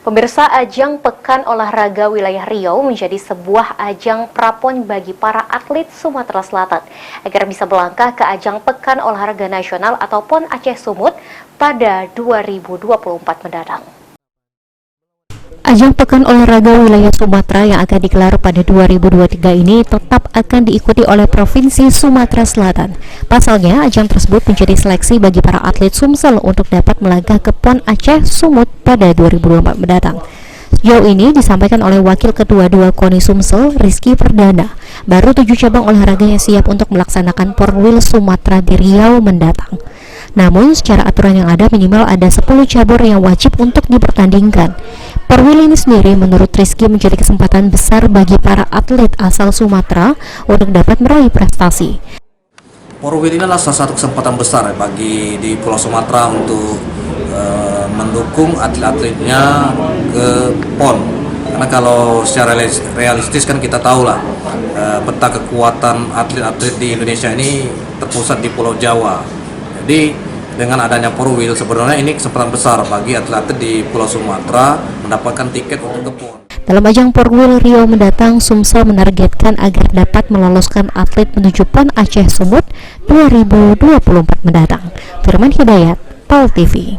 Pemirsa, ajang Pekan Olahraga Wilayah Riau menjadi sebuah ajang prapon bagi para atlet Sumatera Selatan agar bisa melangkah ke ajang Pekan Olahraga Nasional atau PON Aceh Sumut pada 2024 mendatang. Ajang Pekan Olahraga Wilayah Sumatera yang akan digelar pada 2023 ini tetap akan diikuti oleh Provinsi Sumatera Selatan. Pasalnya, ajang tersebut menjadi seleksi bagi para atlet Sumsel untuk dapat melangkah ke PON Aceh Sumut pada 2024 mendatang. Sejauh ini disampaikan oleh Wakil Ketua 2 KONI Sumsel, Rizky Perdana, baru 7 cabang olahraga yang siap untuk melaksanakan Porwil Sumatera di Riau mendatang. Namun, secara aturan yang ada minimal ada 10 cabur yang wajib untuk dipertandingkan. Porwil ini sendiri menurut Rizky menjadi kesempatan besar bagi para atlet asal Sumatera untuk dapat meraih prestasi. Porwil ini adalah salah satu kesempatan besar bagi di Pulau Sumatera untuk mendukung atlet-atletnya ke PON. Karena kalau secara realistis kan kita tahu lah peta kekuatan atlet-atlet di Indonesia ini terpusat di Pulau Jawa. Jadi dengan adanya Porwil sebenarnya ini kesempatan besar bagi atlet-atlet di Pulau Sumatera mendapatkan tiket untuk ke PON. Dalam ajang Porwil Riau mendatang, Sumsel menargetkan agar dapat meloloskan atlet menuju PON Aceh Sumut 2024 mendatang. Firman Hidayat, PAL TV.